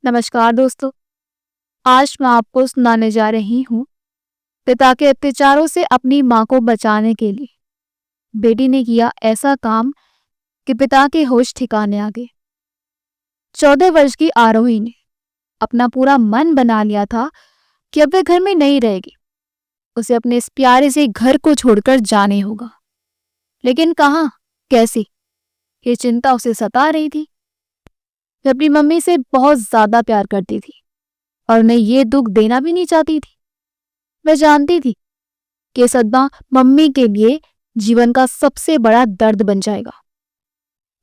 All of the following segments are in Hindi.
नमस्कार दोस्तों। आज मैं आपको सुनाने जा रही हूँ पिता के अत्याचारों से अपनी माँ को बचाने के लिए बेटी ने किया ऐसा काम कि पिता के होश ठिकाने आ गए। 14 वर्ष की आरोही ने अपना पूरा मन बना लिया था कि अब वह घर में नहीं रहेगी। उसे अपने इस प्यारे से घर को छोड़कर जाने होगा, लेकिन कहाँ, कैसे, ये चिंता उसे सता रही थी। वह अपनी मम्मी से बहुत ज्यादा प्यार करती थी और उन्हें ये दुख देना भी नहीं चाहती थी। वह जानती थी कि ये सदमा मम्मी के लिए जीवन का सबसे बड़ा दर्द बन जाएगा,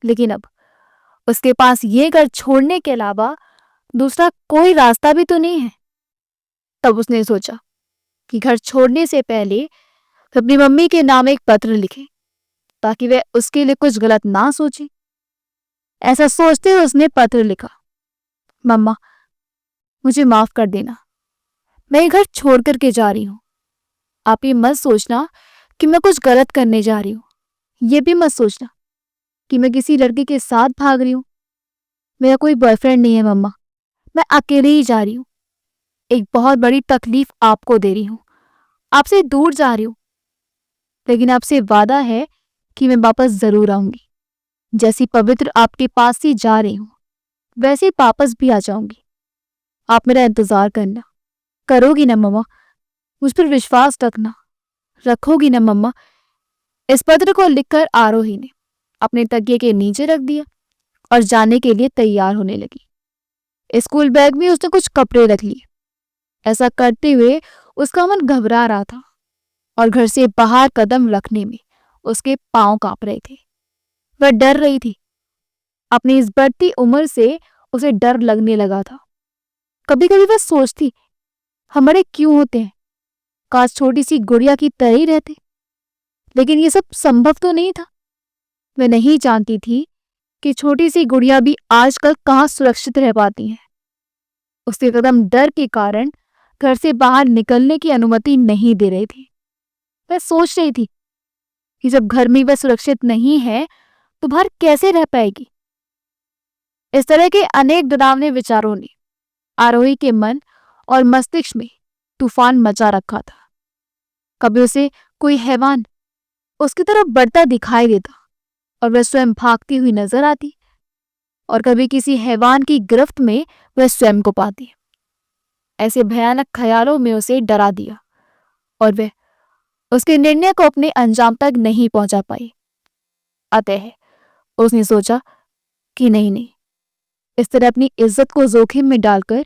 लेकिन अब उसके पास ये घर छोड़ने के अलावा दूसरा कोई रास्ता भी तो नहीं है। तब उसने सोचा कि घर छोड़ने से पहले वह अपनी मम्मी के नाम एक पत्र लिखे, ताकि वह उसके लिए कुछ गलत ना सोचे। ऐसा सोचते हुए उसने पत्र लिखा, मम्मा, मुझे माफ कर देना, मैं ये घर छोड़ करके जा रही हूँ। आप ये मत सोचना कि मैं कुछ गलत करने जा रही हूँ। ये भी मत सोचना कि मैं किसी लड़की के साथ भाग रही हूँ। मेरा कोई बॉयफ्रेंड नहीं है मम्मा, मैं अकेले ही जा रही हूँ। एक बहुत बड़ी तकलीफ आपको दे रही हूँ, आपसे दूर जा रही हूँ, लेकिन आपसे वादा है कि मैं वापस जरूर आऊंगी। जैसी पवित्र आपके पास ही जा रही हूँ, वैसे वापस भी आ जाऊंगी। आप मेरा इंतजार करना, करोगी ना मम्मा? मुझ पर विश्वास रखना, रखोगी ना मम्मा? इस पत्र को लिखकर आरोही ने अपने तकिए के नीचे रख दिया और जाने के लिए तैयार होने लगी। स्कूल बैग में उसने कुछ कपड़े रख लिए। ऐसा करते हुए उसका मन घबरा रहा था और घर से बाहर कदम रखने में उसके पांव कांप रहे थे। वह डर रही थी। अपनी इस बढ़ती उम्र से उसे डर लगने लगा था। कभी कभी वह सोचती, हम बड़े क्यों होते हैं? काश छोटी सी गुड़िया की तरह ही रहते, लेकिन ये सब संभव तो नहीं था। वह नहीं जानती थी कि छोटी सी गुड़िया भी आजकल कहाँ सुरक्षित रह पाती हैं। उसके कदम डर के कारण घर से बाहर निकलने की अनुमति नहीं दे रहे थे। वह सोच रही थी कि जब घर में वह सुरक्षित नहीं है तो बाहर कैसे रह पाएगी। इस तरह के अनेक डरावने विचारों ने आरोही के मन और मस्तिष्क में तूफान मचा रखा था। कभी उसे कोई हैवान उसकी तरफ बढ़ता दिखाई देता और वह स्वयं भागती हुई नजर आती, और कभी किसी हैवान की गिरफ्त में वह स्वयं को पाती। ऐसे भयानक ख्यालों में उसे डरा दिया और वह उसके निर्णय को अपने अंजाम तक नहीं पहुंचा पाई। अतः उसने सोचा कि नहीं नहीं, इस तरह अपनी इज्जत को जोखिम में डालकर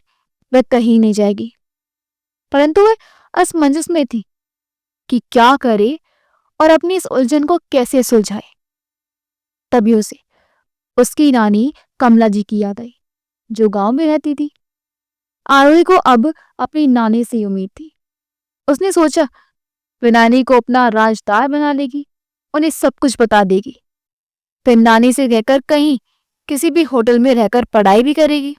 वह कहीं नहीं जाएगी। परंतु वह असमंजस में थी कि क्या करे और अपनी इस उलझन को कैसे सुलझाए। तभी उसे उसकी नानी कमला जी की याद आई, जो गांव में रहती थी। आरोही को अब अपनी नानी से उम्मीद थी। उसने सोचा वह नानी को अपना राजदार बना लेगी, उन्हें सब कुछ बता देगी। फिर नानी से कहकर कहीं किसी भी होटल में रहकर पढ़ाई भी करेगी।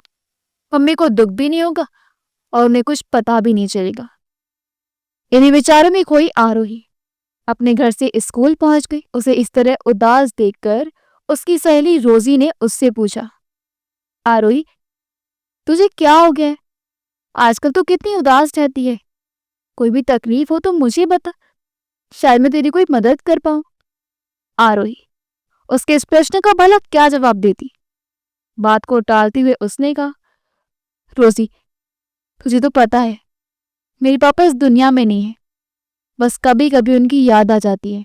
मम्मी को दुख भी नहीं होगा और उन्हें कुछ पता भी नहीं चलेगा। इन्हीं विचारों में खोई आरोही अपने घर से स्कूल पहुंच गई। उसे इस तरह उदास देखकर उसकी सहेली रोजी ने उससे पूछा, आरोही, तुझे क्या हो गया है? आजकल तो कितनी उदास रहती है। कोई भी तकलीफ हो तो मुझे बता, शायद मैं तेरी कोई मदद कर पाऊं। आरोही उसके इस प्रश्न का भला क्या जवाब देती। बात को टालते हुए उसने कहा, रोजी, तुझे तो पता है मेरे पापा इस दुनिया में नहीं है, बस कभी कभी उनकी याद आ जाती है।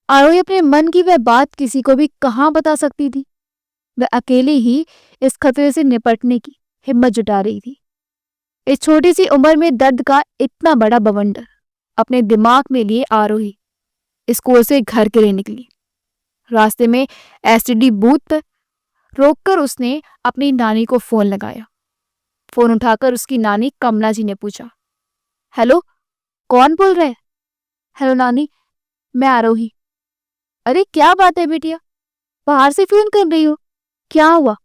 आरोही अपने मन की वह बात किसी को भी कहाँ बता सकती थी। वह अकेले ही इस खतरे से निपटने की हिम्मत जुटा रही थी। इस छोटी सी उम्र में दर्द का इतना बड़ा बवंडर अपने दिमाग में लिए आरोही स्कूल से घर के लिए निकली। रास्ते में एसटीडी बूथ पर रोककर उसने अपनी नानी को फोन लगाया। फोन उठाकर उसकी नानी कमला जी ने पूछा, हेलो, कौन बोल रहे हैं? हेलो नानी, मैं आरोही। अरे क्या बात है बेटिया, बाहर से फोन कर रही हो, क्या हुआ?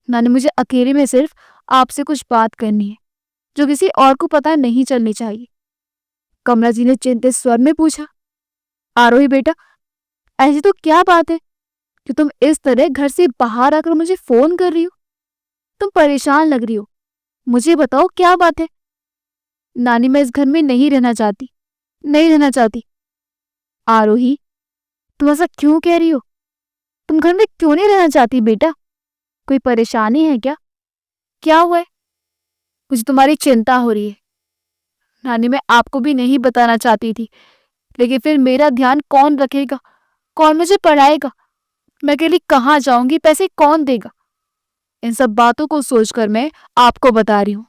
नानी, मुझे अकेले में सिर्फ आपसे कुछ बात करनी है, जो किसी और को पता नहीं चलनी चाहिए। कमला जी ने चिंतित स्वर में पूछा, आरोही बेटा, ऐसी तो क्या बात है कि तुम इस तरह घर से बाहर आकर मुझे फोन कर रही हो? तुम परेशान लग रही हो। मुझे बताओ क्या बात है? नानी, मैं इस घर में नहीं रहना चाहती, नहीं रहना चाहती। आरोही, तुम ऐसा क्यों कह रही हो? तुम घर में क्यों नहीं रहना चाहती बेटा? कोई परेशानी है क्या? क्या हुआ है? मुझे तुम्हारी चिंता हो रही है। नानी, मैं आपको भी नहीं बताना चाहती थी, लेकिन फिर मेरा ध्यान कौन रखेगा? कौन मुझे पढ़ाएगा? मैं अकेली कहाँ जाऊंगी? पैसे कौन देगा? इन सब बातों को सोचकर मैं आपको बता रही हूँ।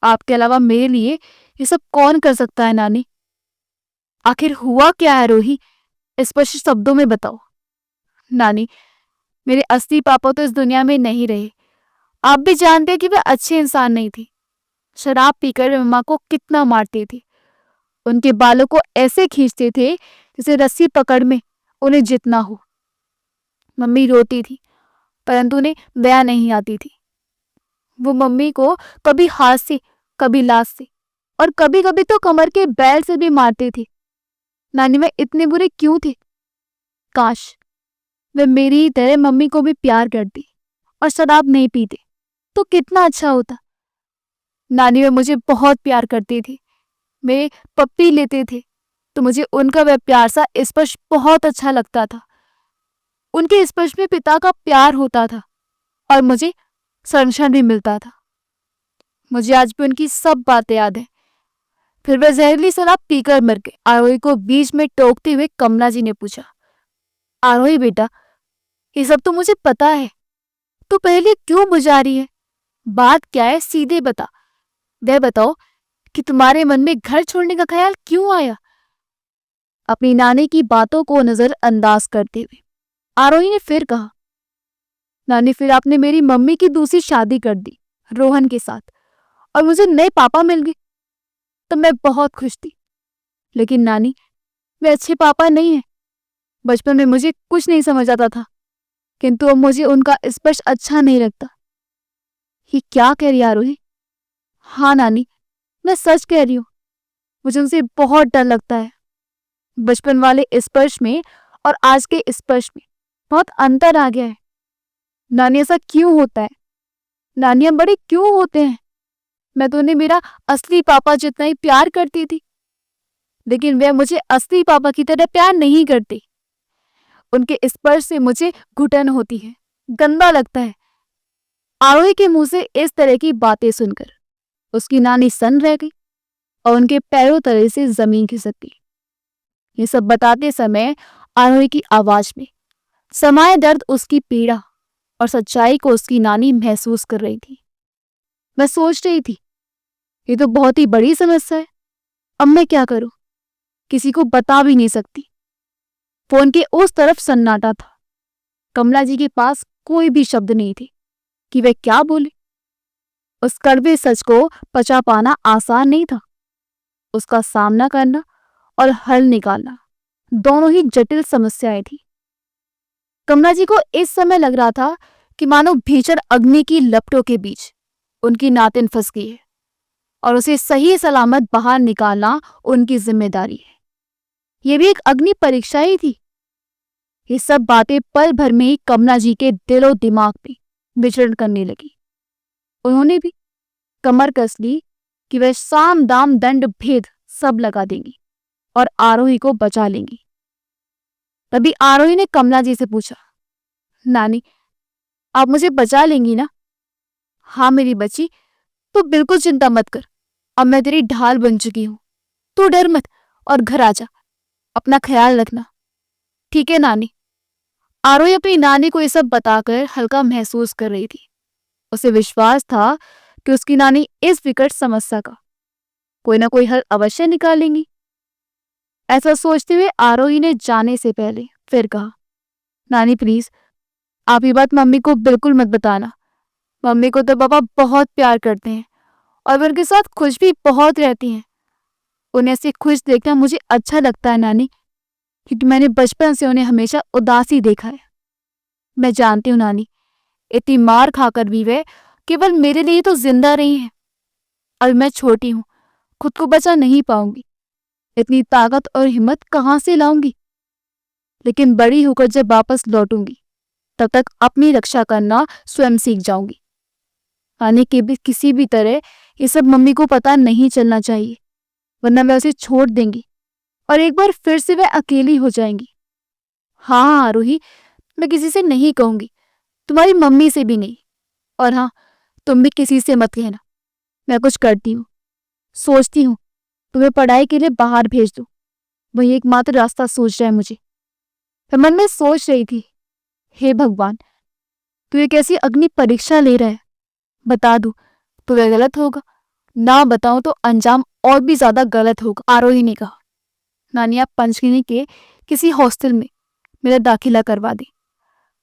आपके अलावा मेरे लिए ये सब कौन कर सकता है नानी? आखिर हुआ क्या है रोही? स्पष्ट शब्दों में बताओ। नानी, मेरे असली पापा तो इस दुनिया में नहीं रहे। आप भी जानते हैं कि वे अच्छे इंसान नहीं थे। शराब पीकर वे मम्मा को कितना मारते थे। उनके बालों को ऐसे खींचते थे जैसे रस्सी पकड़ में उन्हें जितना हो। मम्मी रोती थी, परंतु उन्हें दया नहीं आती थी। वो मम्मी को कभी हाथ से, कभी लात से और कभी कभी तो कमर के बैल से भी मारते थे। नानी, मैं इतने बुरे क्यों थे? काश वे मेरी ही तरह मम्मी को भी प्यार करती और शराब नहीं पीते तो कितना अच्छा होता। नानी, वे मुझे बहुत प्यार करती थी। मेरे पप्पी लेते थे तो मुझे उनका वह प्यार सा स्पर्श बहुत अच्छा लगता था। उनके स्पर्श में पिता का प्यार होता था और मुझे संरक्षण भी मिलता था। मुझे आज भी उनकी सब बातें याद है। फिर वह जहरीली शराब पीकर मर गए। आरोही को बीच में टोकते हुए कमला जी ने पूछा, आरोही बेटा, ये सब तो मुझे पता है, तो पहले क्यों बुझा रही है? बात क्या है, सीधे बता। वह बताओ कि तुम्हारे मन में घर छोड़ने का ख्याल क्यों आया? अपनी नानी की बातों को नजरअंदाज करते हुए आरोही ने फिर कहा, नानी, फिर आपने मेरी मम्मी की दूसरी शादी कर दी रोहन के साथ और मुझे नए पापा मिल गए। तब मैं बहुत खुश थी, लेकिन नानी, वे अच्छे पापा नहीं है। बचपन में मुझे कुछ नहीं समझ आता था, किंतु अब मुझे उनका स्पर्श अच्छा नहीं लगता। ये क्या कह रही है आरोही? हाँ नानी, मैं सच कह रही हूँ। मुझे उनसे बहुत डर लगता है। बचपन वाले स्पर्श में और आज के स्पर्श में बहुत अंतर आ गया है। नानी, ऐसा क्यों होता है? नानी, हम बड़े क्यों होते हैं? मैं तो उन्हें मेरा असली पापा जितना ही प्यार करती थी, लेकिन वे मुझे असली पापा की तरह प्यार नहीं करते। उनके स्पर्श से मुझे घुटन होती है, गंदा लगता है। आरोही के मुंह से इस तरह की बातें सुनकर उसकी नानी सन्न रह गई और उनके पैरों तले से जमीन खिसक गई। ये सब बताते समय आरोही की आवाज में समाये दर्द, उसकी पीड़ा और सच्चाई को उसकी नानी महसूस कर रही थी। मैं सोच रही थी, ये तो बहुत ही बड़ी समस्या है। अब मैं क्या करूं? किसी को बता भी नहीं सकती। फोन के उस तरफ सन्नाटा था। कमला जी के पास कोई भी शब्द नहीं थे कि वे क्या बोले। उस कड़वे सच को पचा पाना आसान नहीं था। उसका सामना करना और हल निकालना दोनों ही जटिल समस्याएं थी। कमला जी को इस समय लग रहा था कि मानो भीषण अग्नि की लपटों के बीच उनकी नातिन फंस गई है और उसे सही सलामत बाहर निकालना उनकी जिम्मेदारी है। यह भी एक अग्नि परीक्षा ही थी। ये सब बातें पल भर में ही कमला जी के दिलो दिमाग में विचरण करने लगी। उन्होंने भी कमर कस ली कि वह साम दाम दंड भेद सब लगा देंगी और आरोही को बचा लेंगी। तभी आरोही ने कमला जी से पूछा, नानी, आप मुझे बचा लेंगी ना? हाँ मेरी बच्ची, तो बिल्कुल चिंता मत कर। अब मैं तेरी ढाल बन चुकी हूं। तू डर मत और घर आ जा। अपना ख्याल रखना, ठीक है नानी? आरोही अपनी नानी को ये सब बताकर हल्का महसूस कर रही थी। उसे विश्वास था कि उसकी नानी इस विकट समस्या का कोई ना कोई हल अवश्य निकालेंगी। ऐसा सोचते हुए आरोही ने जाने से पहले फिर कहा, नानी प्लीज, आप ये बात मम्मी को बिल्कुल मत बताना। मम्मी को तो पापा बहुत प्यार करते हैं और वे उनके साथ खुश भी बहुत रहती हैं। उन्हें ऐसे खुश देखना मुझे अच्छा लगता है नानी, क्योंकि मैंने बचपन से उन्हें हमेशा उदास ही देखा है। मैं जानती हूँ नानी, इतनी मार खाकर भी वे केवल मेरे लिए तो जिंदा रही हैं। और मैं छोटी हूँ, खुद को बचा नहीं पाऊंगी। इतनी ताकत और हिम्मत कहाँ से लाऊंगी? लेकिन बड़ी होकर जब वापस लौटूंगी तब तक अपनी रक्षा करना स्वयं सीख जाऊंगी। आने के भी किसी भी तरह ये सब मम्मी को पता नहीं चलना चाहिए, वरना वह उसे छोड़ देंगी और एक बार फिर से वह अकेली हो जाएंगी। हाँ आरोही, मैं किसी से नहीं कहूंगी, तुम्हारी मम्मी से भी नहीं। और हाँ, तुम भी किसी से मत कहना। मैं कुछ करती हूँ, सोचती हूँ तुम्हें पढ़ाई के लिए बाहर भेज दूँ, वही एकमात्र रास्ता सोच रहा है मुझे। मैं मन में सोच रही थी, हे भगवान, तू एक ऐसी अग्नि परीक्षा ले रहा है, बता दूं तो वह गलत होगा, ना बताऊं तो अंजाम और भी ज्यादा गलत होगा। आरोही ने कहा, नानी आप पंचगिनी के किसी हॉस्टल में मेरा दाखिला करवा दी।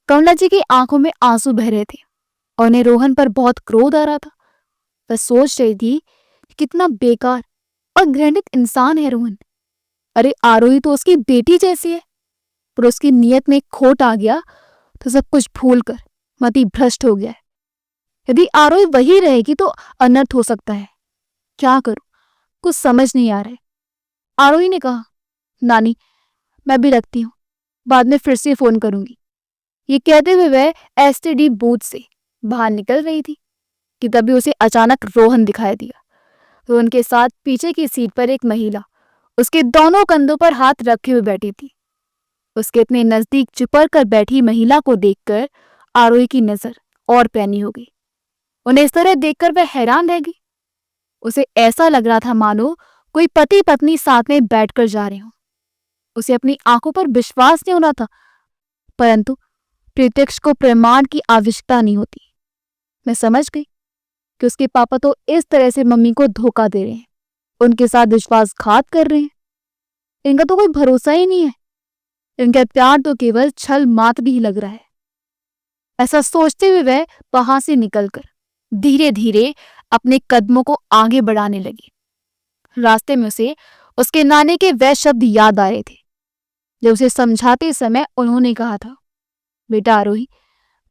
कमला जी की आंखों में आंसू बह रहे थे और उन्हें रोहन पर बहुत क्रोध आ रहा था। वह सोच रही थी कि कितना बेकार और घृणित इंसान है रोहन। अरे आरोही तो उसकी बेटी जैसी है, पर उसकी नीयत में खोट आ गया तो सब कुछ भूलकर मति भ्रष्ट हो गया है। यदि आरोही वही रहेगी तो अनर्थ हो सकता है। क्या करूं, कुछ समझ नहीं आ रहा है। आरोही ने कहा, नानी मैं भी रखती हूँ, बाद में फिर से फोन करूंगी। ये कहते हुए वह एसटीडी बूथ से बाहर निकल रही थी कि तभी उसे अचानक रोहन दिखाई दिया। रोहन के साथ पीछे की सीट पर एक महिला उसके दोनों कंधों पर हाथ रखे हुए बैठी थी। उसके इतने नजदीक चिपक कर बैठी महिला को देखकर आरोही की नजर और पैनी हो गई। उन्हें इस तरह देखकर वह हैरान रह गई। उसे ऐसा लग रहा था मानो कोई पति पत्नी साथ में बैठकर जा रहे हो। उसे अपनी आंखों पर विश्वास नहीं हो रहा था, परंतु प्रत्यक्ष को प्रमाण की आवश्यकता नहीं होती। मैं समझ गई कि उसके पापा तो इस तरह से मम्मी को धोखा दे रहे हैं, उनके साथ विश्वासघात कर रहे हैं। इनका तो कोई भरोसा ही नहीं है, इनका प्यार तो केवल छल मात्र ही लग रहा है। ऐसा सोचते हुए वह वहां से निकलकर धीरे धीरे अपने कदमों को आगे बढ़ाने लगी। रास्ते में उसे उसके नाने के वह शब्द याद आ रहे थे जो उसे समझाते समय उन्होंने कहा था, बेटा आरोही,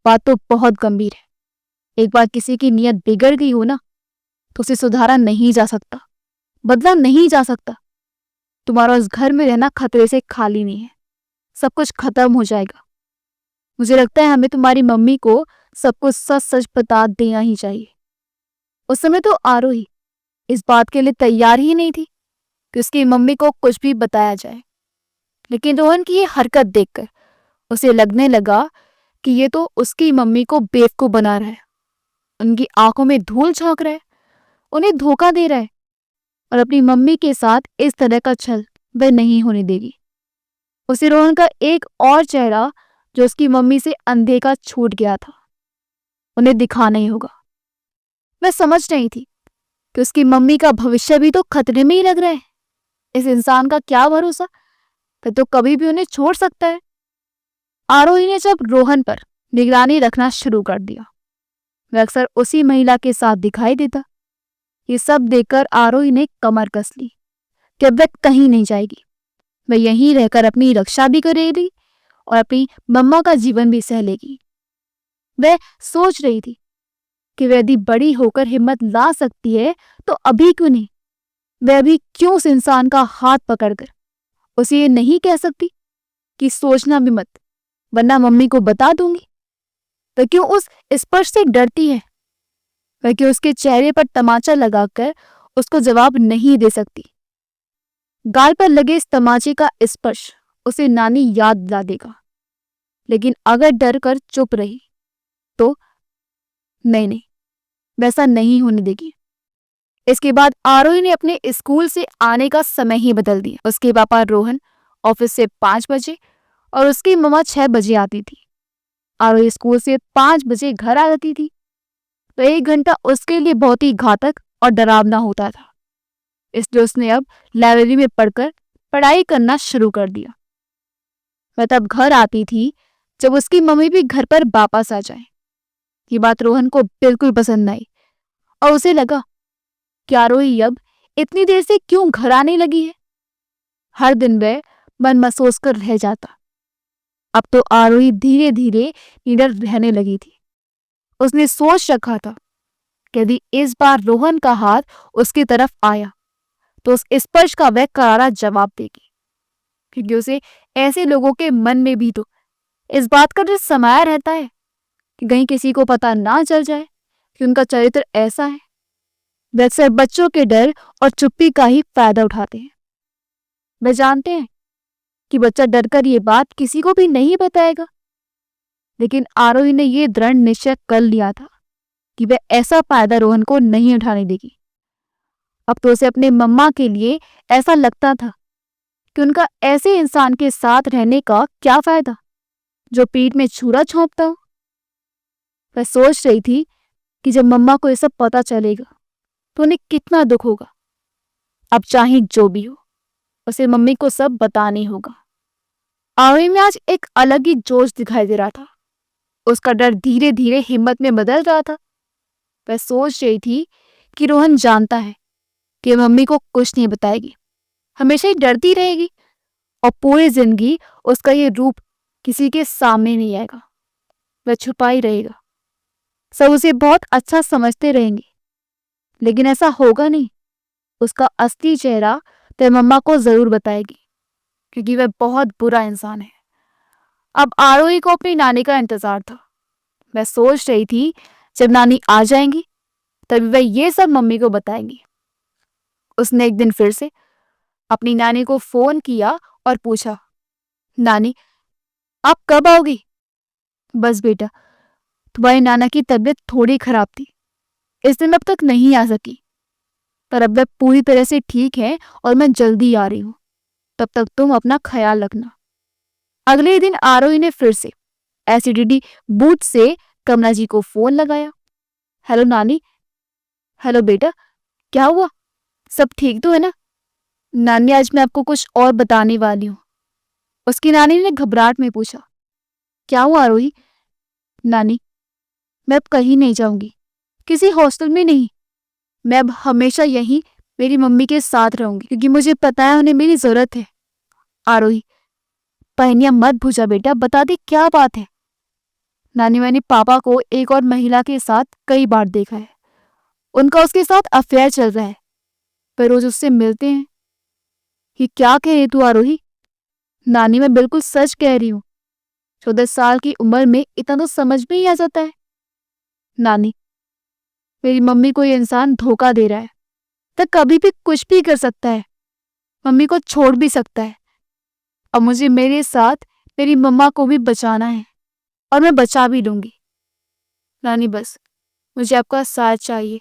बात तो बहुत गंभीर है। एक बार किसी की नीयत बिगड़ गई हो ना तो उसे सुधारा नहीं जा सकता, बदला नहीं जा सकता। तुम्हारा उस घर में रहना खतरे से खाली नहीं है, सब कुछ खत्म हो जाएगा। मुझे लगता है हमें तुम्हारी मम्मी को सब कुछ सच सच बता देना ही चाहिए। उस समय तो आरोही इस बात के लिए तैयार ही नहीं थी कि उसकी मम्मी को कुछ भी बताया जाए, लेकिन रोहन की ये हरकत देखकर उसे लगने लगा कि ये तो उसकी मम्मी को बेवकूफ बना रहा है, उनकी आंखों में धूल झोंक रहा है, उन्हें धोखा दे रहा है और अपनी मम्मी के साथ इस तरह का छल वह नहीं होने देगी। उसे रोहन का एक और चेहरा जो उसकी मम्मी से अनदेखा छूट गया था उन्हें दिखाना ही होगा। वह समझ रही थी कि उसकी मम्मी का भविष्य भी तो खतरे में ही लग रहा है। इस इंसान का क्या भरोसा, वह तो कभी भी उन्हें छोड़ सकता है। आरोही ने जब रोहन पर निगरानी रखना शुरू कर दिया, वह अक्सर उसी महिला के साथ दिखाई देता। ये सब देखकर आरोही ने कमर कस ली कि अब वह कहीं नहीं जाएगी। वह यहीं रहकर अपनी रक्षा भी करेगी और अपनी मम्मा का जीवन भी सह लेगी। वह सोच रही थी कि वह यदि बड़ी होकर हिम्मत ला सकती है तो अभी क्यों नहीं। वह अभी क्यों उस इंसान का हाथ पकड़कर उसे ये नहीं कह सकती कि सोचना भी मत, वरना मम्मी को बता दूंगी। वह क्यों उस स्पर्श से डरती है, वह क्यों उसके चेहरे पर तमाचा लगाकर उसको जवाब नहीं दे सकती। गाल पर लगे इस तमाचे का स्पर्श उसे नानी याद दिला देगा, लेकिन अगर डर कर चुप रही तो नहीं, वैसा नहीं होने देगी। इसके बाद आरोही ने अपने स्कूल से आने का समय ही बदल दिया। उसके पापा रोहन ऑफिस से 5 बजे और उसकी मम्मा 6 बजे आती थी। आरोही स्कूल से 5 बजे घर आ जाती थी तो 1 घंटा उसके लिए बहुत ही घातक और डरावना होता था। इसलिए उसने अब लाइब्रेरी में पढ़कर पढ़ाई करना शुरू कर दिया। वह तब घर आती थी जब उसकी मम्मी भी घर पर वापस आ जाए। ये बात रोहन को बिल्कुल पसंद आई और उसे लगा कि आरोही अब इतनी देर से क्यों घर आने लगी है। हर दिन वह मन महसूस कर रह जाता। अब तो आरोही धीरे धीरे निडर रहने लगी थी। उसने सोच रखा था कि यदि इस बार रोहन का हाथ उसकी तरफ आया तो उस स्पर्श का वह करारा जवाब देगी, क्योंकि उसे ऐसे लोगों के मन में भी तो इस बात का डर समाया रहता है कि कहीं किसी को पता ना चल जाए कि उनका चरित्र ऐसा है। वे अक्सर बच्चों के डर और चुप्पी का ही फायदा उठाते हैं। वे जानते हैं कि बच्चा डरकर ये बात किसी को भी नहीं बताएगा, लेकिन आरोही ने यह दृढ़ निश्चय कर लिया था कि वह ऐसा फायदा रोहन को नहीं उठाने देगी। अब तो उसे अपने मम्मा के लिए ऐसा लगता था कि उनका ऐसे इंसान के साथ रहने का क्या फायदा जो पीठ में छुरा छोंपता हो। वह सोच रही थी कि जब मम्मा को यह सब पता चलेगा तो उन्हें कितना दुख होगा। अब चाहे जो भी हो, उसे मम्मी को सब बताना होगा। आरोही में आज एक अलग ही जोश दिखाई दे रहा था। उसका डर धीरे धीरे हिम्मत में बदल रहा था। वह सोच रही थी कि रोहन जानता है कि मम्मी को कुछ नहीं बताएगी, हमेशा ही डरती रहेगी और पूरी जिंदगी उसका ये रूप किसी के सामने नहीं आएगा। वह छुपा ही रहेगा, सब उसे बहुत अच्छा समझते रहेंगे, लेकिन ऐसा होगा नहीं। उसका असली चेहरा तो मम्मा को जरूर बताएगी, क्योंकि वह बहुत बुरा इंसान है। अब आरोही को अपनी नानी का इंतजार था। वह सोच रही थी जब नानी आ जाएंगी तभी वह ये सब मम्मी को बताएंगी। उसने एक दिन फिर से अपनी नानी को फोन किया और पूछा, नानी आप कब आओगी? बस बेटा, तुम्हारी नाना की तबीयत थोड़ी खराब थी, इस दिन अब तक नहीं आ सकी, पर अब वह पूरी तरह से ठीक है और मैं जल्दी आ रही हूं। तब तक तुम अपना ख्याल रखना। अगले दिन आरोही ने फिर से एसिडिटी बूथ से कमला जी को फोन लगाया। हेलो नानी। हेलो बेटा, क्या हुआ? सब ठीक तो है ना? नानी आज मैं आपको कुछ और बताने वाली हूँ, उसकी नानी ने घबराहट में पूछा। क्या हुआ आरोही? नानी, मैं अब कहीं नहीं जाऊंगी, किसी हॉस्टल में नहीं। मैं अब हमेशा यहीं मेरी मम्मी के साथ रहूंगी, क्योंकि मुझे पता है उन्हें मेरी जरूरत है। आरोही, पहनिया मत भूजा बेटा, बता दे क्या बात है। नानी, मैंने पापा को एक और महिला के साथ कई बार देखा है। उनका उसके साथ अफेयर चल रहा है, पर रोज उससे मिलते हैं। ये क्या कह रही तू आरोही? नानी, मैं बिल्कुल सच कह रही हूँ। 14 साल की उम्र में इतना तो समझ में ही आ जाता है। नानी, मेरी मम्मी को ये इंसान धोखा दे रहा है, तो कभी भी कुछ भी कर सकता है, मम्मी को छोड़ भी सकता है। अब मुझे मेरे साथ मेरी मम्मा को भी बचाना है और मैं बचा भी लूंगी। नानी, बस मुझे आपका साथ चाहिए।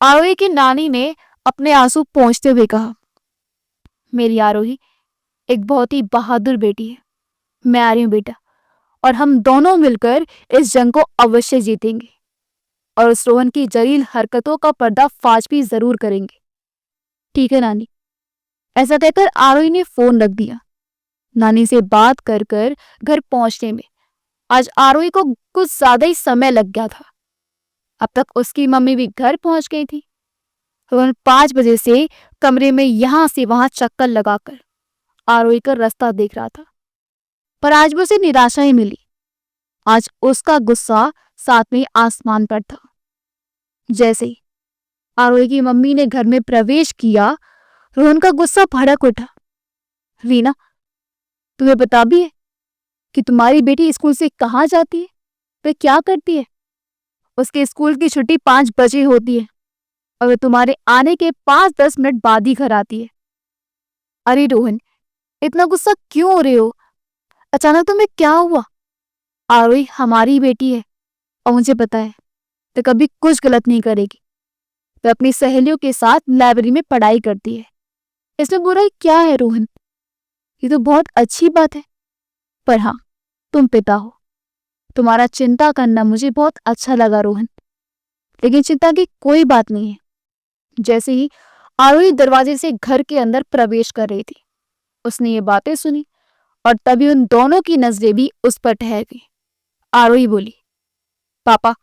आरोही की नानी ने अपने आंसू पोंछते हुए कहा, मेरी आरोही एक बहुत ही बहादुर बेटी है। मैं आ रही हूं बेटा, और हम दोनों मिलकर इस जंग को अवश्य जीतेंगे और उस रोहन की जलील हरकतों का पर्दाफाश भी जरूर करेंगे। ठीक है नानी। ऐसा कहकर आरोही ने फोन रख दिया। नानी से बात कर कर घर पहुंचने में आज आरोही को कुछ ज्यादा ही समय लग गया था। अब तक उसकी मम्मी भी घर पहुंच गई थी। रोहन 5 बजे से कमरे में यहां से वहां चक्कर लगाकर आरोही का रास्ता देख रहा था, पर आज भी उसे निराशा ही मिली। आज उसका गुस्सा 7वें आसमान पर था। जैसे ही आरोही की मम्मी ने घर में प्रवेश किया, रोहन का गुस्सा भड़क उठा। रीना, तुम्हें पता भी है कि तुम्हारी बेटी स्कूल से कहाँ जाती है, वह क्या करती है? उसके स्कूल की छुट्टी 5 बजे होती है और वह तुम्हारे आने के 5-10 मिनट बाद ही घर आती है। अरे रोहन, इतना गुस्सा क्यों हो रहे हो? अचानक तुम्हें क्या हुआ? आरोही हमारी बेटी है और मुझे पता है तो कभी कुछ गलत नहीं करेगी। वह अपनी सहेलियों के साथ लाइब्रेरी में पढ़ाई करती है, इसमें बुराई क्या है रोहन? ये तो बहुत अच्छी बात है। पर हाँ, तुम पिता हो, तुम्हारा चिंता करना मुझे बहुत अच्छा लगा रोहन, लेकिन चिंता की कोई बात नहीं है। जैसे ही आरोही दरवाजे से घर के अंदर प्रवेश कर रही थी, उसने ये बातें सुनी और तभी उन दोनों की नजरें भी उस पर ठहर गई। आरोही बोली, पापा,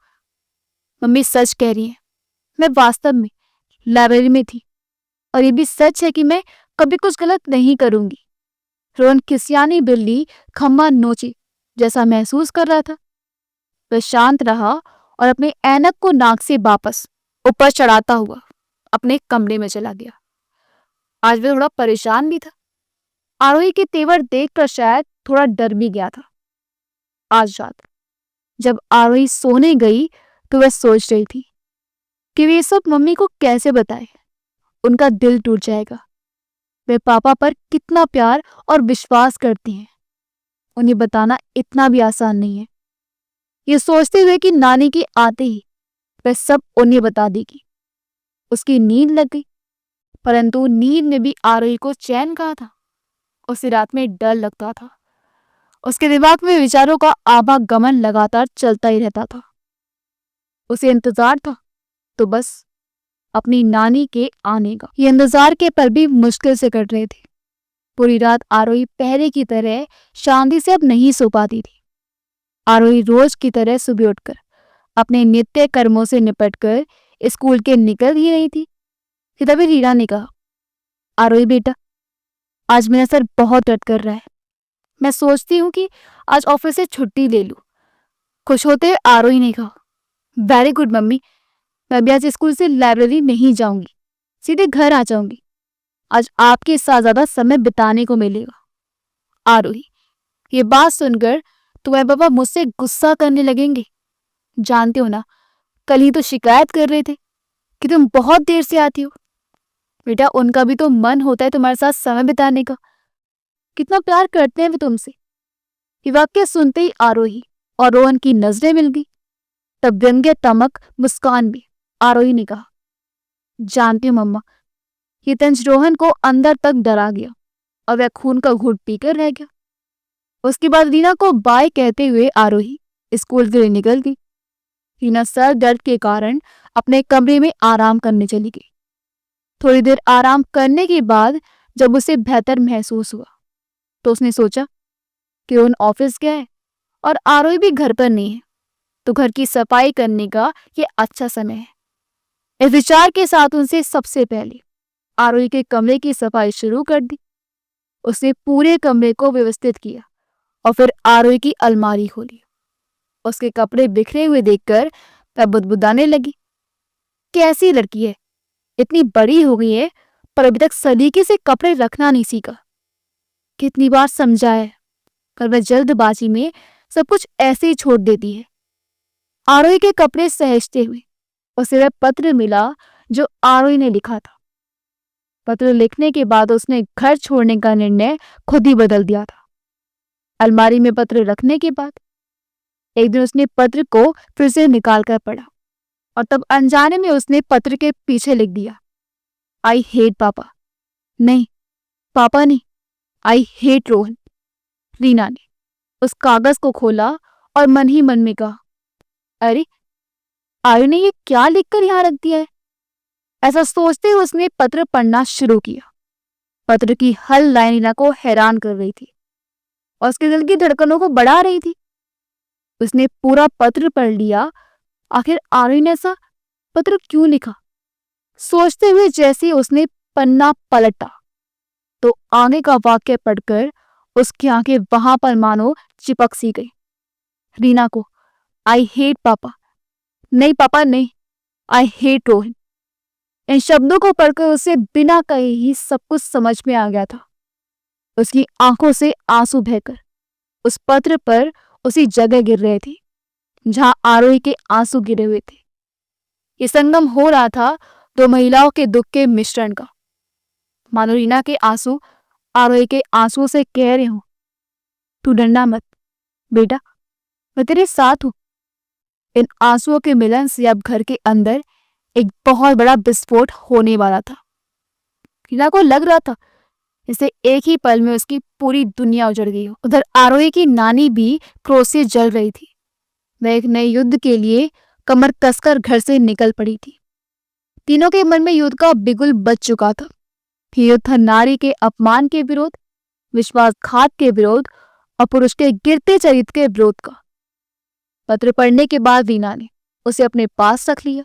मम्मी सच कह रही है, मैं वास्तव में लाइब्रेरी में थी और ये भी सच है कि मैं कभी कुछ गलत नहीं करूंगी। रोहन खिसियानी बिल्ली खम्मा नोची जैसा महसूस कर रहा था। वह शांत रहा और अपने ऐनक को नाक से वापस ऊपर चढ़ाता हुआ अपने कमरे में चला गया। आज वह थोड़ा परेशान भी था। आरोही के तेवर देखकर शायद थोड़ा डर भी गया था। आज रात जब आरोही सोने गई तो वह सोच रही थी कि वे ये सब मम्मी को कैसे बताए। उनका दिल टूट जाएगा। वे पापा पर कितना प्यार और विश्वास करती हैं, उन्हें बताना इतना भी आसान नहीं है। ये सोचते हुए कि नानी के आते ही वह सब उन्हें बता देगी, उसकी नींद लग गई। परंतु नींद में भी आरोही को चैन कहाँ था। उसे रात में डर लगता था। उसके दिमाग में विचारों का आवागमन लगातार चलता ही रहता था। उसे इंतजार था तो बस अपनी नानी के आने का। ये इंतजार के पल भी मुश्किल से कट रहे थे। पूरी रात आरोही पहले की तरह शांति से अब नहीं सो पाती थी। आरोही रोज की तरह सुबह उठकर अपने नित्य कर्मों से निपटकर स्कूल के निकल ही रही थी कि तभी रीना ने कहा, आरोही बेटा, आज मेरा सर बहुत दर्द कर रहा है। मैं सोचती हूँ कि आज ऑफिस से छुट्टी ले लूं। खुश होते हुए आरोही ने कहा, वेरी गुड मम्मी, मैं भी आज स्कूल से लाइब्रेरी नहीं जाऊंगी, सीधे घर आ जाऊंगी। आज आपके साथ ज्यादा समय बिताने को मिलेगा। आरोही, ये बात सुनकर तुम्हारे पापा मुझसे गुस्सा करने लगेंगे। जानते हो ना, कल ही तो शिकायत कर रहे थे कि तुम बहुत देर से आती हो। बेटा, उनका भी तो मन होता है तुम्हारे साथ समय बिताने का। कितना प्यार करते हैं वे तुमसे। ये वाक्य सुनते ही आरोही और रोहन की नजरें मिल गई। तब व्यंग्यात्मक मुस्कान भी। आरोही ने कहा, जानती हूँ मम्मा, ये तंज रोहन को अंदर तक डरा गया और वह खून का घूंट पीकर रह गया। उसके बाद रीना को बाय कहते हुए आरोही स्कूल के लिए निकल गई। रीना सर दर्द के कारण अपने कमरे में आराम करने चली गई। थोड़ी देर आराम करने के बाद जब उसे बेहतर महसूस हुआ तो उसने सोचा कि रोहन ऑफिस गया है और आरोही भी घर पर नहीं है, तो घर की सफाई करने का ये अच्छा समय है। इस विचार के साथ उनसे सबसे पहले आरोही के कमरे की सफाई शुरू कर दी। उसने पूरे कमरे को व्यवस्थित किया और फिर आरोही की अलमारी खोली। उसके कपड़े बिखरे हुए देखकर वह बुदबुदाने लगी। कैसी लड़की है, इतनी बड़ी हो गई है पर अभी तक सलीके से कपड़े रखना नहीं सीखा। कितनी बार समझाया पर वह जल्दबाजी में सब कुछ ऐसे ही छोड़ देती है। आरोही के कपड़े सहेजते हुए उसे वह पत्र मिला जो आरोही ने लिखा था। पत्र लिखने के बाद उसने घर छोड़ने का निर्णय खुद ही बदल दिया था। अलमारी में पत्र रखने के बाद एक दिन उसने पत्र को फिर से निकाल कर पढ़ा और तब अनजाने में उसने पत्र के पीछे लिख दिया, आई हेट पापा। नहीं, पापा नहीं, आई हेट रोहन। रीना ने उस कागज को खोला और मन ही मन में कहा, अरे आयु ने ये क्या लिखकर यहां रख दिया है। ऐसा सोचते हुए उसने पत्र पढ़ना शुरू किया। पत्र की हर लाइन रीना को हैरान कर रही थी और उसके दिल की धड़कनों को बढ़ा रही थी। उसने पूरा पत्र पढ़ लिया। आखिर आरोही ने ऐसा पत्र क्यों लिखा? सोचते हुए जैसे उसने पन्ना पलटा तो आगे का वाक्य पढ़कर उसकी आंखें वहां पर मानो चिपक सी गई। रीना को आई हेट पापा, नहीं पापा नहीं, आई हेट रोहन। इन शब्दों को पढ़कर उसे बिना कहे ही सब कुछ समझ में आ गया था। उसकी आंखों से आंसू बहकर उस पत्र पर उसी जगह गिर रहे थे जहां आरोही के आंसू गिरे हुए थे। ये संगम हो रहा था दो महिलाओं के दुख के मिश्रण का। मानो रीना के आंसू आरोही के आंसू से कह रहे हो, तू डरना मत बेटा, मैं तेरे साथ हूं। इन आंसुओं के मिलन से अब घर के अंदर एक बहुत बड़ा विस्फोट होने वाला था। रीना को लग रहा था जैसे एक ही पल में उसकी पूरी दुनिया उजड़ गई हो। उधर आरोही की नानी भी क्रोध से जल रही थी। वह एक नए युद्ध के लिए कमर कसकर घर से निकल पड़ी थी। तीनों के मन में युद्ध का बिगुल बज चुका था। ये युद्ध था नारी के अपमान के विरोध, विश्वासघात के विरोध और पुरुष के गिरते चरित्र के विरोध का। पत्र पढ़ने के बाद रीना ने उसे अपने पास रख लिया।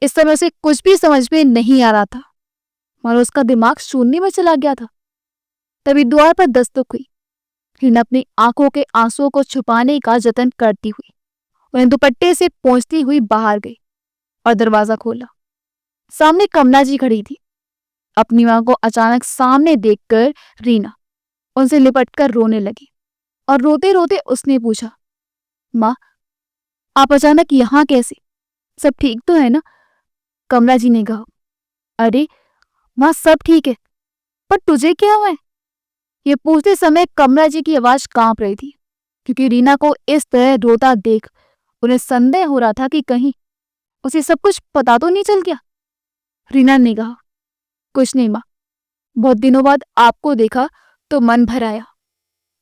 इस समय उसे कुछ भी समझ में नहीं आ रहा था, मानो उसका दिमाग शून्य में चला गया था। तभी द्वार पर दस्तक हुई। रीना अपनी आंखों के आंसुओं को छुपाने का जतन करती हुई उन्हें दुपट्टे से पोंछती हुई बाहर गई और दरवाजा खोला। सामने कमला जी खड़ी थी। अपनी मां को अचानक सामने देखकर रीना उनसे लिपटकर रोने लगी और रोते रोते उसने पूछा, मां आप अचानक यहां कैसे? सब ठीक तो है ना? कमला जी ने कहा। अरे माँ, सब ठीक है, पर तुझे क्या हुआ है? ये पूछते समय कमला जी की आवाज कांप रही थी, क्योंकि रीना को इस तरह रोता देख उन्हें संदेह हो रहा था कि कहीं उसे सब कुछ पता तो नहीं चल गया। रीना ने कहा, कुछ नहीं माँ, बहुत दिनों बाद आपको देखा तो मन भर आया।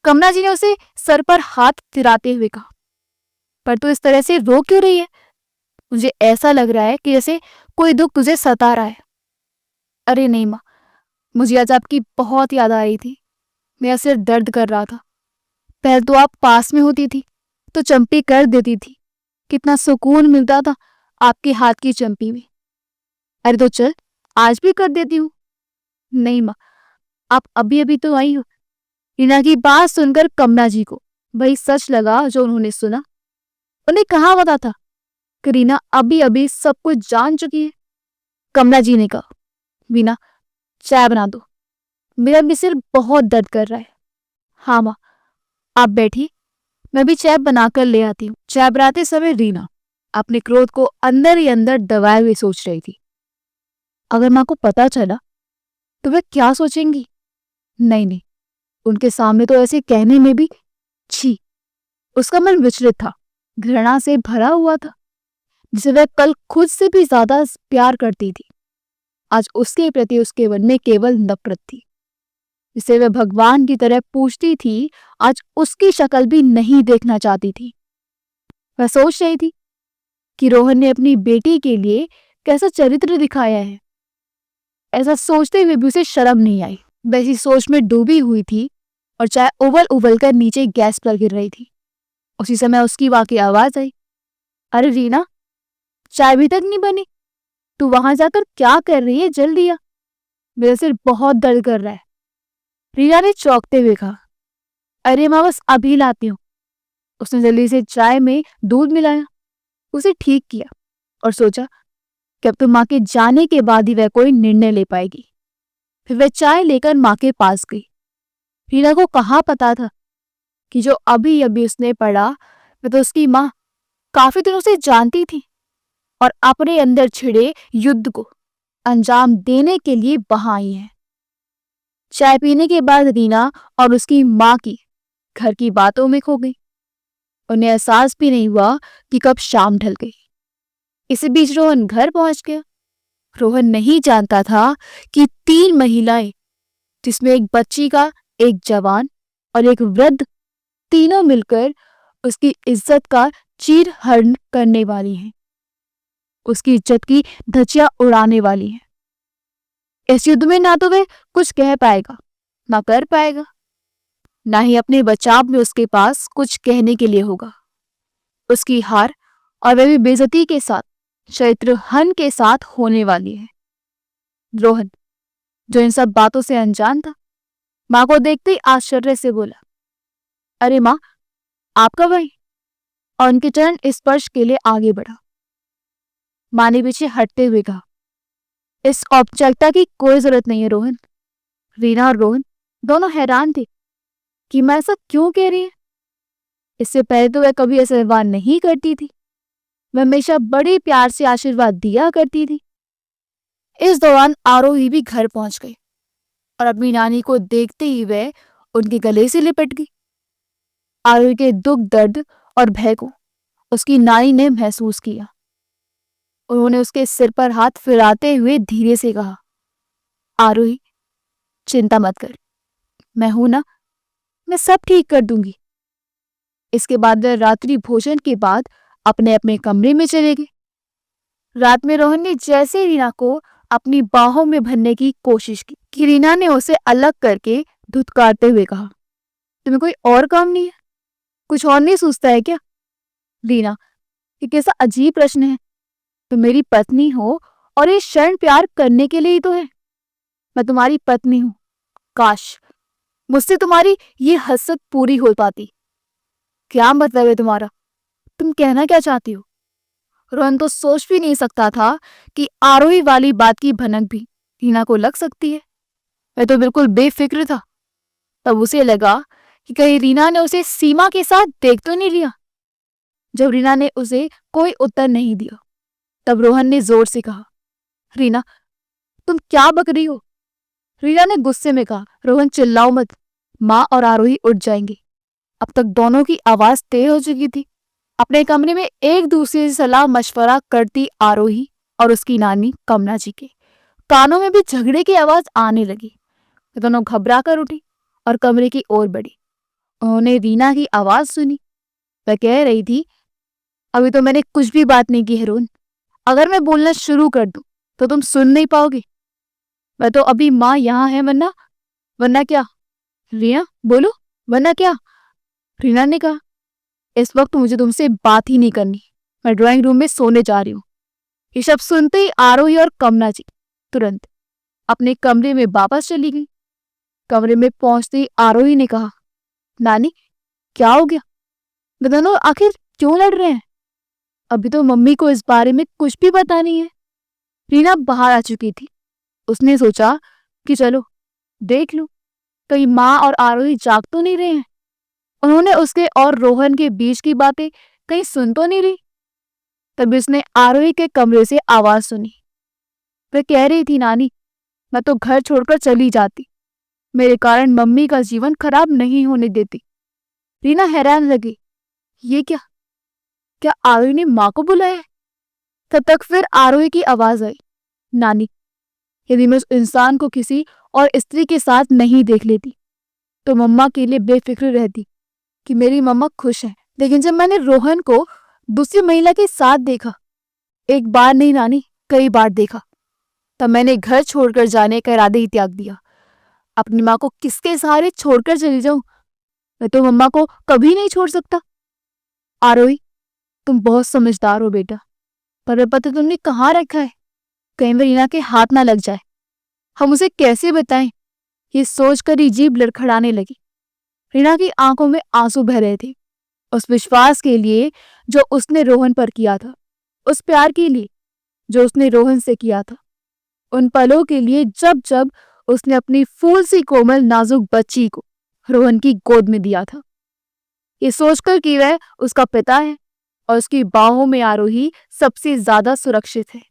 कमला जी ने उसे सर पर हाथ फिराते हुए कहा, पर तू इस तरह से रो क्यों रही है? मुझे ऐसा लग रहा है कि जैसे कोई दुख तुझे सता रहा है। अरे नहीं माँ, मुझे आज आपकी बहुत याद आ रही थी। मेरा सिर दर्द कर रहा था। पहले तो आप पास में होती थी तो चंपी कर देती थी। कितना सुकून मिलता था आपके हाथ की चंपी में। अरे तो चल, आज भी कर देती हूँ। नहीं माँ, आप अभी अभी तो आई हो। रीना की बात सुनकर कमला जी को वही सच लगा जो उन्होंने सुना। उन्हें कहाँ पता था कि रीना अभी अभी सब कुछ जान चुकी है। कमला जी ने कहा, वीना, चाय बना दो, मेरा भी सिर बहुत दर्द कर रहा है। हाँ माँ, आप बैठिए, मैं भी चाय बनाकर ले आती हूँ। चाय बनाते समय रीना अपने क्रोध को अंदर ही अंदर दबाए हुए सोच रही थी। अगर माँ को पता चला तो वे क्या सोचेंगी? नहीं नहीं, उनके सामने तो ऐसे कहने में भी छी। उसका मन विचलित था, घृणा से भरा हुआ था, जिसे वह कल खुद से भी ज्यादा प्यार करती थी। आज उसके प्रति उसके मन में केवल नफरत थी। जिसे वह भगवान की तरह पूछती थी, आज उसकी शक्ल भी नहीं देखना चाहती थी। वह सोच रही थी कि रोहन ने अपनी बेटी के लिए कैसा चरित्र दिखाया है। ऐसा सोचते हुए भी उसे शर्म नहीं आई। वैसी सोच में डूबी हुई थी और चाय उबल उबल कर नीचे गैस पर गिर रही थी। उसी समय उसकी माँ की आवाज आई, अरे रीना, चाय भी तक नहीं बनी, तू वहां जाकर क्या कर रही है? जल्दी आ, मेरा सिर बहुत दर्द कर रहा है। रीना ने चौंकते हुए कहा, अरे माँ, बस अभी लाती हूँ। उसने जल्दी से चाय में दूध मिलाया, उसे ठीक किया और सोचा कि अब तो माँ के जाने के बाद ही वह कोई निर्णय ले पाएगी। फिर वह चाय लेकर माँ के पास गई। रीना को कहाँ पता था कि जो अभी अभी उसने पढ़ा वह तो उसकी माँ काफी दिनों से जानती थी और अपने अंदर छिड़े युद्ध को अंजाम देने के लिए वहां आई है। चाय पीने के बाद रीना और उसकी माँ की घर की बातों में खो गई। उन्हें एहसास भी नहीं हुआ कि कब शाम ढल गई। इसी बीच रोहन घर पहुंच गया। रोहन नहीं जानता था कि 3 महिलाएं, जिसमें एक बच्ची का, एक जवान और एक वृद्ध, तीनों मिलकर उसकी इज्जत का चीरहरण करने वाली हैं। उसकी इज्जत की धज्जियां उड़ाने वाली हैं। इस युद्ध में ना तो वह कुछ कह पाएगा, ना कर पाएगा, ना ही अपने बचाव में उसके पास कुछ कहने के लिए होगा। उसकी हार, और वह भी बेइज्जती के साथ, चरित्रहन के साथ होने वाली है। रोहन, जो इन सब बातों से अनजान था, माँ को देखते ही आश्चर्य से बोला, अरे माँ, आप कब आई? और उनके चरण स्पर्श के लिए आगे बढ़ा। माँ ने पीछे हटते हुए कहा, इस औपचारिकता की कोई जरूरत नहीं है रोहन। रीना और रोहन दोनों हैरान थे कि मैं ऐसा क्यों कह रही है। इससे पहले तो वह कभी ऐसा व्यवहार नहीं करती थी। वह हमेशा बड़े प्यार से आशीर्वाद दिया करती थी। इस दौरान आरोही भी घर पहुंच गई और अपनी नानी को देखते ही वह उनके गले से लिपट गई। आरोही के दुख, दर्द और भय को उसकी नानी ने महसूस किया। उन्होंने उसके सिर पर हाथ फिराते हुए धीरे से कहा, आरोही, चिंता मत कर, मैं हूं ना, मैं सब ठीक कर दूंगी। इसके बाद वह रात्रि भोजन के बाद अपने अपने कमरे में चले गए। रात में रोहन ने जैसे ही रीना को अपनी बाहों में भरने की कोशिश की कि रीना ने उसे अलग करके धुतकारते हुए कहा, तुम्हें कोई और काम नहीं है? कुछ और नहीं सोचता है क्या? रीना, ये कैसा अजीब प्रश्न है। तुम मेरी पत्नी हो और ये क्षण प्यार करने के लिए ही तो है। मैं तुम्हारी पत्नी हूं। काश मुझसे तुम्हारी ये हसरत पूरी हो पाती। क्या मतलब है तुम्हारा? तुम कहना क्या चाहती हो? रोहन तो सोच भी नहीं सकता था कि आरोही वाली बात की भनक भी रीना को लग सकती है। वह तो बिल्कुल बेफिक्र था। तब उसे लगा कि कहीं रीना ने उसे सीमा के साथ देख तो नहीं लिया। जब रीना ने उसे कोई उत्तर नहीं दिया तब रोहन ने जोर से कहा, रीना, तुम क्या बक रही हो? रीना ने गुस्से में कहा, रोहन चिल्लाओ मत, माँ और आरोही उठ जाएंगे। अब तक दोनों की आवाज तेज हो चुकी थी। अपने कमरे में एक दूसरे से सलाह मशवरा करती आरोही और उसकी नानी कमला जी के कानों में भी झगड़े की आवाज आने लगी। वे दोनों घबरा कर उठी और कमरे की ओर बढ़ी। उन्होंने रीना की आवाज सुनी। वह कह रही थी, अभी तो मैंने कुछ भी बात नहीं की है रोहन। अगर मैं बोलना शुरू कर दूं तो तुम सुन नहीं पाओगे। मैं तो अभी माँ यहाँ है, वरना क्या? रीना बोलो, वरना क्या? रीना ने कहा, इस वक्त मुझे तुमसे बात ही नहीं करनी। मैं ड्राइंग रूम में सोने जा रही हूँ। ये शब्द सुनते ही आरोही और कमला जी तुरंत अपने कमरे में वापस चली गई। कमरे में पहुंचते ही आरोही ने कहा, नानी क्या हो गया? वे दोनों आखिर क्यों लड़ रहे हैं? अभी तो मम्मी को इस बारे में कुछ भी पता नहीं है। रीना बाहर आ चुकी थी। उसने सोचा कि चलो देख लूं, कहीं माँ और आरोही जाग तो नहीं रहे हैं। उन्होंने उसके और रोहन के बीच की बातें कहीं सुन तो नहीं रही। तभी उसने आरोही के कमरे से आवाज सुनी। वह कह रही थी, नानी मैं तो घर छोड़कर चली जाती, मेरे कारण मम्मी का जीवन खराब नहीं होने देती। रीना हैरान लगी, ये क्या क्या आरोही ने माँ को बुलाया है? तब तक फिर आरोही की आवाज आई, नानी यदि मैं उस इंसान को किसी और स्त्री के साथ नहीं देख लेती तो मम्मा के लिए बेफिक्र रहती कि मेरी मम्मा खुश है। लेकिन जब मैंने रोहन को दूसरी महिला के साथ देखा, एक बार नहीं नानी, कई बार देखा, तब मैंने घर छोड़कर जाने का इरादा ही त्याग दिया। अपनी माँ को किसके सहारे छोड़कर चली जाऊं? मैं तो मम्मा को कभी नहीं छोड़ सकता। आरोही तुम बहुत समझदार हो बेटा, पर वह पत्र तुमने कहाँ रखा है? कहीं वह रीना के हाथ ना लग जाए। हम उसे कैसे बताएं? ये सोचकर ही जीभ लड़खड़ाने लगी। रीना की आंखों में आंसू बह रहे थे, उस विश्वास के लिए जो उसने रोहन पर किया था, उस प्यार के लिए जो उसने रोहन से किया था, उन पलों के लिए जब जब उसने अपनी फूल सी कोमल नाजुक बच्ची को रोहन की गोद में दिया था। ये सोचकर कि वह उसका पिता है और उसकी बाहों में आरोही सबसे ज्यादा सुरक्षित है।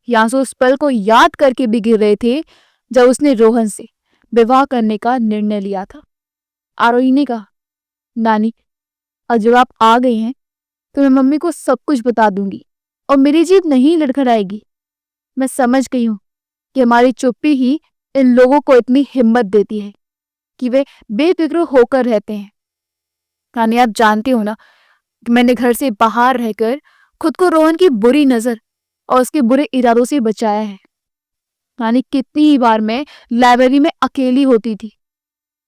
ये आंसू उस पल को याद करके भी गिर रहे थे जब उसने रोहन से विवाह करने का निर्णय लिया था। आरोही ने कहा, नानी और जब आप आ गई हैं तो मैं मम्मी को सब कुछ बता दूंगी और मेरी जीभ नहीं लड़खड़ाएगी। मैं समझ गई हूँ कि हमारी चुप्पी ही इन लोगों को इतनी हिम्मत देती है कि वे बेफिक्र होकर रहते हैं। नानी आप जानते हो ना कि मैंने घर से बाहर रहकर खुद को रोहन की बुरी नजर और उसके बुरे इरादों से बचाया है। नानी कितनी ही बार मैं लाइब्रेरी में अकेली होती थी,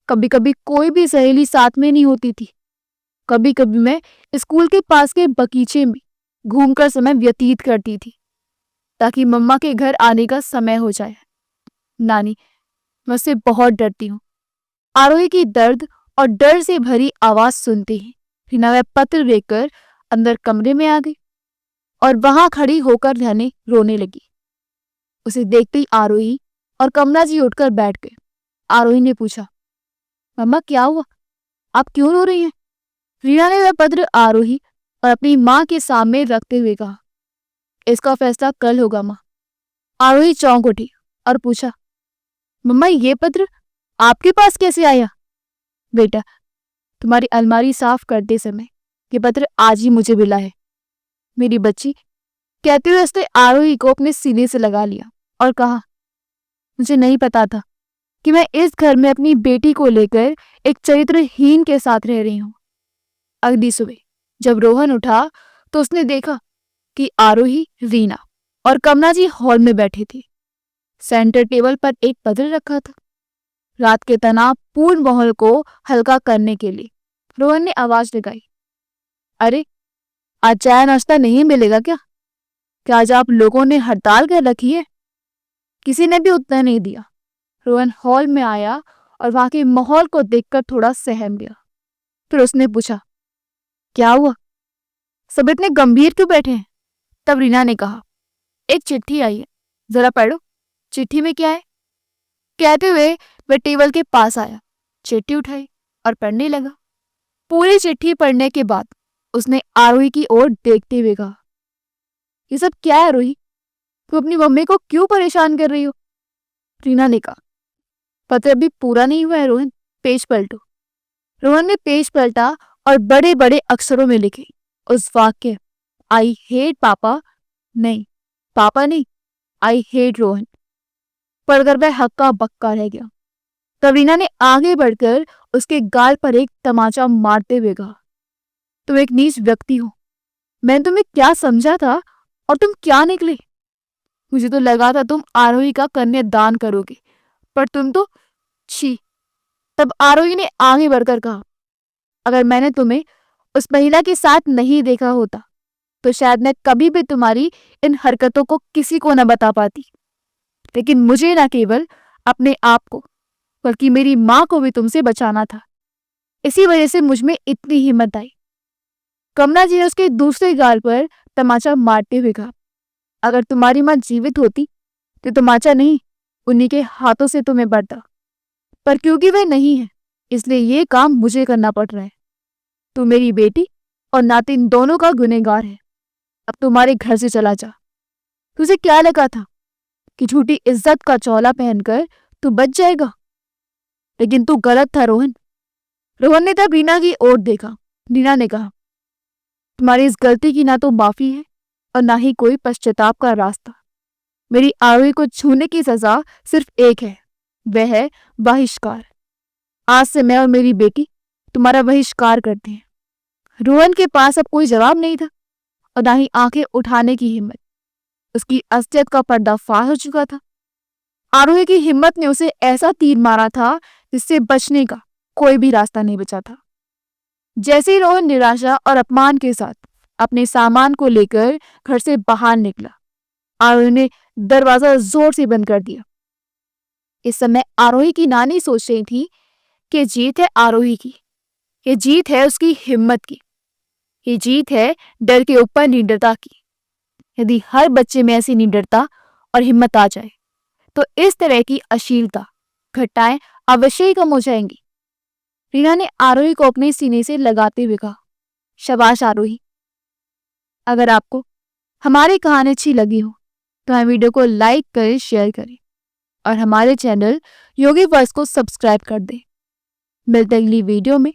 कभी कभी कोई भी सहेली साथ में नहीं होती थी, कभी कभी मैं स्कूल के पास के बगीचे में घूमकर समय व्यतीत करती थी ताकि मम्मा के घर आने का समय हो जाए। नानी मैं उससे बहुत डरती हूँ। आरोही की दर्द और डर से भरी आवाज सुनते ही रीना वह पत्र लेकर अंदर कमरे में आ गई और वहां खड़ी होकर रोने लगी। उसे देखते ही आरोही और कमला जी उठकर बैठ गए। आरोही ने पूछा, मम्मा क्या हुआ, आप क्यों रो रही हैं? रीना ने वह पत्र आरोही और अपनी माँ के सामने रखते हुए कहा, इसका फैसला कल होगा माँ। आरोही चौंक उठी और पूछा, मम्मा ये पत्र आपके पास कैसे आया? बेटा तुम्हारी अलमारी साफ करते समय ये पत्र आज ही मुझे मिला है मेरी बच्ची, कहते हुए उसने आरोही को अपने सीने से लगा लिया और कहा, मुझे नहीं पता था कि मैं इस घर में अपनी बेटी को लेकर एक चरित्रहीन के साथ रह रही हूं। अगली सुबह जब रोहन उठा तो उसने देखा कि आरोही, रीना और कमला जी हॉल में बैठे थे। सेंटर टेबल पर एक पत्र रखा था। रात के तनाव पूर्ण माहौल को हल्का करने के लिए रोहन ने आवाज लगाई, अरे आज चाय नाश्ता नहीं मिलेगा क्या? क्या आज आप लोगों ने हड़ताल कर रखी है? किसी ने भी उत्तर नहीं दिया। रोहन हॉल में आया और वहां के माहौल को देखकर थोड़ा सहम गया। फिर उसने पूछा, क्या हुआ, सब इतने गंभीर क्यों बैठे हैं? तब रीना ने कहा, एक चिट्ठी आई है, जरा पढ़ो, चिट्ठी में क्या है? कहते हुए वह टेबल के पास आया, चिट्ठी उठाई और पढ़ने लगा। पूरी चिट्ठी पढ़ने के बाद उसने आरोही की ओर देखते हुए कहा, ये सब क्या है रोही? तू अपनी मम्मी को क्यों परेशान कर रही हो? रीना ने कहा। पत्र अभी पूरा नहीं हुआ है रोहन, पेज पलटो। रोहन ने पेज पलटा और बड़े बड़े अक्षरों में लिखे उस वाक्य, आई हेट पापा, नहीं पापा नहीं, आई हेट रोहन। पढ़कर वह हक्का बक्का रह गया। तब रीना ने आगे बढ़कर उसके गाल पर एक तमाचा मारते हुए कहा, तुम एक नीच व्यक्ति हो। मैंने तुम्हें क्या समझा था और तुम क्या निकले? मुझे तो लगा था तुम आरोही का कन्यादान करोगे, पर तुम तो छी। तब आरोही ने आगे बढ़कर कहा, अगर मैंने तुम्हें उस महिला के साथ नहीं देखा होता तो शायद मैं कभी भी तुम्हारी इन हरकतों को किसी को न बता पाती। लेकिन मुझे न केवल अपने आप को बल्कि मेरी माँ को भी तुमसे बचाना था। इसी वजह से मुझ में इतनी हिम्मत आई। कमला जी ने उसके दूसरे गाल पर तमाचा मारते हुए कहा, अगर तुम्हारी माँ जीवित होती तो तमाचा नहीं, उन्हीं के हाथों से तुम्हें बढ़ता, पर क्योंकि वह नहीं है इसलिए ये काम मुझे करना पड़ रहा है। तू मेरी बेटी और नातिन दोनों का गुनहगार है। अब तुम्हारे घर से चला जा। तुझे क्या लगा था कि झूठी इज्जत का चौला पहनकर तू बच जाएगा? लेकिन तू गलत था रोहन। रोहन ने तब रीना की ओर देखा। रीना ने कहा, तुम्हारी इस गलती की ना तो माफी है और ना ही कोई पश्चाताप का रास्ता। मेरी आरोही को छूने की सजा सिर्फ एक है, वह है बहिष्कार। आज से मैं और मेरी बेटी तुम्हारा बहिष्कार करते हैं। रोहन के पास अब कोई जवाब नहीं था और ना ही आंखें उठाने की हिम्मत। उसकी असलियत का पर्दाफाश हो चुका था। आरोही की हिम्मत ने उसे ऐसा तीर मारा था जिससे बचने का कोई भी रास्ता नहीं बचा था। जैसे ही रोहन निराशा और अपमान के साथ अपने सामान को लेकर घर से बाहर निकला, आरोही ने दरवाजा जोर से बंद कर दिया। इस समय आरोही की नानी सोच रही थी कि जीत है आरोही की, ये जीत है उसकी हिम्मत की, ये जीत है डर के ऊपर निडरता की। यदि हर बच्चे में ऐसी निडरता और हिम्मत आ जाए तो इस तरह की अश्लीलता घटनाएं अवश्य ही कम हो जाएंगी। रीना ने आरोही को अपने सीने से लगाते हुए कहा, शाबाश आरोही। अगर आपको हमारी कहानी अच्छी लगी हो तो हमारे वीडियो को लाइक करें, शेयर करें और हमारे चैनल योगी वॉइस को सब्सक्राइब कर दें। मिलते अगली वीडियो में।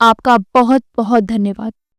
आपका बहुत बहुत धन्यवाद।